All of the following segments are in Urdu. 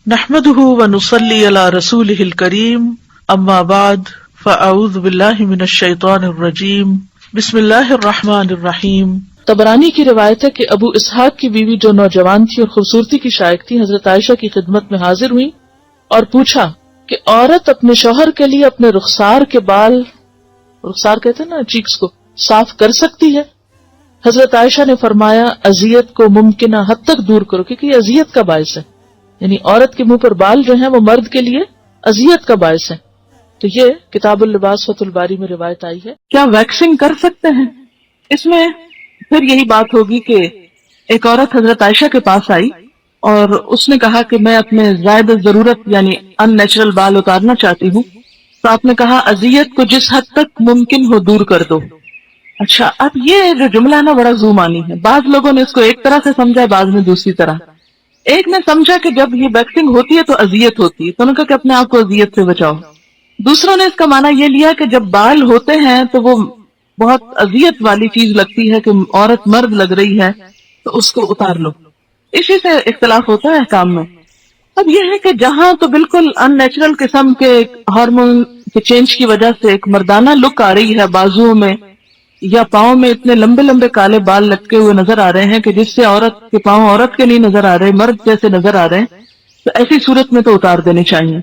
نحمده ونصلي على رسوله الكريم اما بعد فاعوذ باللہ من الشیطان الرجیم بسم اللہ الرحمن الرحیم۔ طبرانی کی روایت ہے کہ ابو اسحاق کی بیوی جو نوجوان تھی اور خوبصورتی کی شائق تھی، حضرت عائشہ کی خدمت میں حاضر ہوئی اور پوچھا کہ عورت اپنے شوہر کے لیے اپنے رخسار کے بال، رخسار کہتے ہیں نا چیکس کو، صاف کر سکتی ہے؟ حضرت عائشہ نے فرمایا اذیت کو ممکنہ حد تک دور کرو، کیونکہ یہ اذیت کا باعث ہے، یعنی عورت کے منہ پر بال جو ہیں وہ مرد کے لیے اذیت کا باعث ہے۔ تو یہ کتاب اللباس فتح الباری میں روایت آئی ہے۔ کیا ویکسنگ کر سکتے ہیں؟ اس میں پھر یہی بات ہوگی کہ ایک عورت حضرت عائشہ کے پاس آئی اور اس نے کہا کہ میں اپنے زائد ضرورت یعنی ان نیچرل بال اتارنا چاہتی ہوں، تو آپ نے کہا اذیت کو جس حد تک ممکن ہو دور کر دو۔ اچھا، اب یہ جو جملہ ہے نا بڑا زومانی ہے، بعض لوگوں نے اس کو ایک طرح سے سمجھا، بعض نے دوسری طرح۔ ایک نے سمجھا کہ جب یہ ویکسنگ ہوتی ہے تو اذیت ہوتی ہے، تو انہوں نے کہا کہ اپنے آپ کو اذیت سے بچاؤ۔ دوسروں نے اس کا معنی یہ لیا کہ جب بال ہوتے ہیں تو وہ بہت اذیت والی چیز لگتی ہے کہ عورت مرد لگ رہی ہے تو اس کو اتار لو۔ اسی سے اختلاف ہوتا ہے احکام میں۔ اب یہ ہے کہ جہاں تو بالکل ان نیچرل قسم کے ہارمون کے چینج کی وجہ سے ایک مردانہ لک آ رہی ہے، بازوؤں میں یا پاؤں میں اتنے لمبے لمبے کالے بال لٹکے ہوئے نظر آ رہے ہیں کہ جس سے عورت کے پاؤں عورت کے نہیں نظر آ رہے، مرد جیسے نظر آ رہے ہیں، تو ایسی صورت میں تو اتار دینے چاہیے،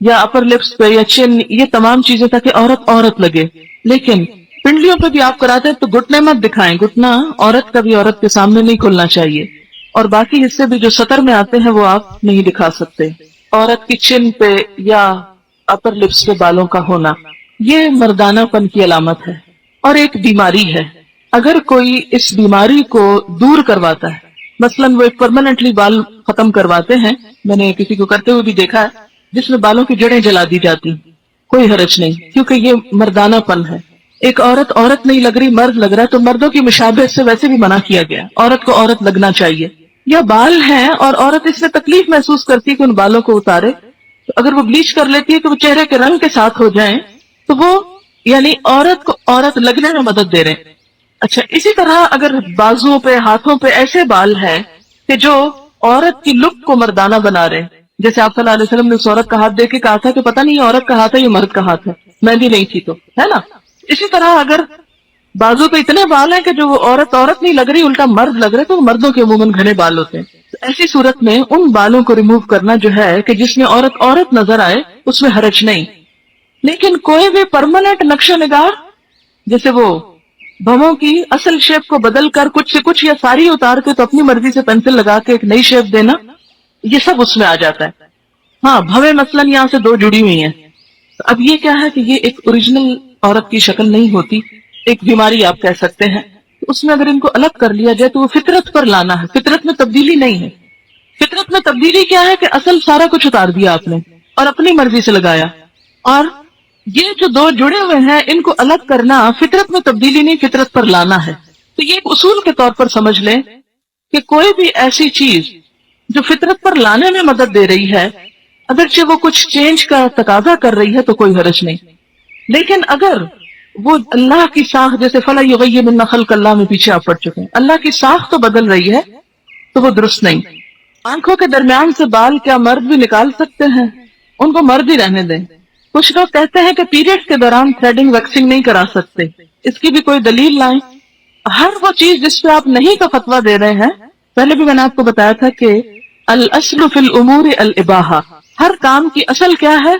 یا اپر لپس پہ یا چن، یہ تمام چیزیں تاکہ عورت لگے۔ لیکن پنڈلیوں پہ بھی آپ کراتے ہیں تو گھٹنے مت دکھائیں، گھٹنا عورت کا بھی عورت کے سامنے نہیں کھلنا چاہیے، اور باقی حصے بھی جو سطر میں آتے ہیں وہ آپ نہیں دکھا سکتے۔ عورت کی چن پہ یا اپر لپس پہ بالوں کا ہونا یہ مردانہ پن کی علامت ہے۔ اور ایک بیماری ہے، اگر کوئی اس بیماری کو دور کرواتا ہے، مثلاً وہ ایک پرماننٹلی بال ختم کرواتے ہیں، میں نے کسی کو کرتے ہوئے بھی دیکھا ہے جس میں بالوں کی جڑیں جلا دی جاتی، کوئی حرج نہیں، کیونکہ یہ مردانہ پن ہے۔ ایک عورت نہیں لگ رہی، مرد لگ رہا ہے، تو مردوں کی مشابہت سے ویسے بھی منع کیا گیا، عورت کو عورت لگنا چاہیے۔ یا بال ہیں اور عورت اس میں تکلیف محسوس کرتی ہے کہ ان بالوں کو اتارے، تو اگر وہ بلیچ کر لیتی ہے کہ وہ چہرے کے رنگ کے ساتھ ہو جائیں تو وہ یعنی عورت کو عورت لگنے میں مدد دے رہے ہیں۔ اچھا، اسی طرح اگر بازوؤں پہ، ہاتھوں پہ ایسے بال ہیں کہ جو عورت کی لک کو مردانہ بنا رہے ہیں، جیسے آپ صلی اللہ علیہ وسلم نے اس عورت کا ہاتھ دیکھ کے کہا تھا کہ پتہ نہیں یہ عورت کا ہاتھ ہے یہ مرد کا ہاتھ ہے، مہندی نہیں تھی تو، ہے نا؟ اسی طرح اگر بازو پہ اتنے بال ہیں کہ جو وہ عورت نہیں لگ رہی، الٹا مرد لگ رہے، تو مردوں کے عموماً گھنے بال ہوتے ہیں، تو ایسی صورت میں ان بالوں کو ریموو کرنا جو ہے کہ جس میں عورت نظر آئے، اس میں حرج نہیں۔ لیکن کوئی بھی پرماننٹ نقش و نگار، جیسے وہ بھووں کی اصل شیپ کو بدل کر کچھ سے کچھ یا ساری اتار کے تو اپنی مرضی سے پینسل لگا کے ایک نئی شیپ دینا، یہ سب اس میں آ جاتا ہے۔ ہاں، بھویں مثلاً یہاں سے دو جڑی ہوئی ہیں، اب یہ کیا ہے کہ یہ ایک اوریجنل عورت کی شکل نہیں ہوتی، ایک بیماری آپ کہہ سکتے ہیں۔ اس میں اگر ان کو الگ کر لیا جائے تو وہ فطرت پر لانا ہے، فطرت میں تبدیلی نہیں ہے۔ فطرت میں تبدیلی کیا ہے کہ اصل سارا کچھ اتار دیا آپ نے اور اپنی مرضی سے لگایا، اور یہ جو دو جڑے ہوئے ہیں ان کو الگ کرنا فطرت میں تبدیلی نہیں، فطرت پر لانا ہے۔ تو یہ ایک اصول کے طور پر سمجھ لیں کہ کوئی بھی ایسی چیز جو فطرت پر لانے میں مدد دے رہی ہے، اگرچہ وہ کچھ چینج کا تقاضا کر رہی ہے تو کوئی حرج نہیں، لیکن اگر وہ اللہ کی ساخت، جیسے فَلَا يُغَيِّرُنَّ خَلْقَ اللَّهِ میں پیچھے آپ پڑ چکے ہیں، اللہ کی ساخت تو بدل رہی ہے تو وہ درست نہیں۔ آنکھوں کے درمیان سے بال کیا مرد بھی نکال سکتے ہیں؟ ان کو مرد ہی رہنے دیں۔ کچھ لوگ کہتے ہیں کہ پیریڈ کے دوران تھریڈنگ ویکسنگ نہیں کرا سکتے، اس کی بھی کوئی دلیل لائیں۔ ہر وہ چیز جس پہ آپ نہیں کا فتویٰ دے رہے ہیں، پہلے بھی میں نے آپ کو بتایا تھا کہ الاصل فی الامور الاباحہ، ہر کام کی اصل کیا ہے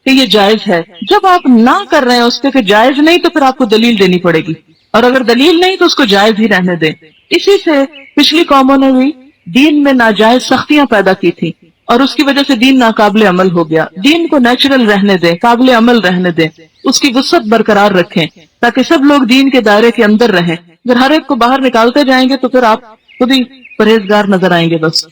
کہ یہ جائز ہے۔ جب آپ نہ کر رہے ہیں اس کے کہ جائز نہیں تو پھر آپ کو دلیل دینی پڑے گی، اور اگر دلیل نہیں تو اس کو جائز ہی رہنے دیں۔ اسی سے پچھلی قوموں نے بھی دین میں ناجائز سختیاں پیدا کی تھی اور اس کی وجہ سے دین ناقابل عمل ہو گیا۔ دین کو نیچرل رہنے دیں، قابل عمل رہنے دیں، اس کی وسعت برقرار رکھیں تاکہ سب لوگ دین کے دائرے کے اندر رہیں۔ اگر ہر ایک کو باہر نکالتے جائیں گے تو پھر آپ خود ہی پرہیزگار نظر آئیں گے بس۔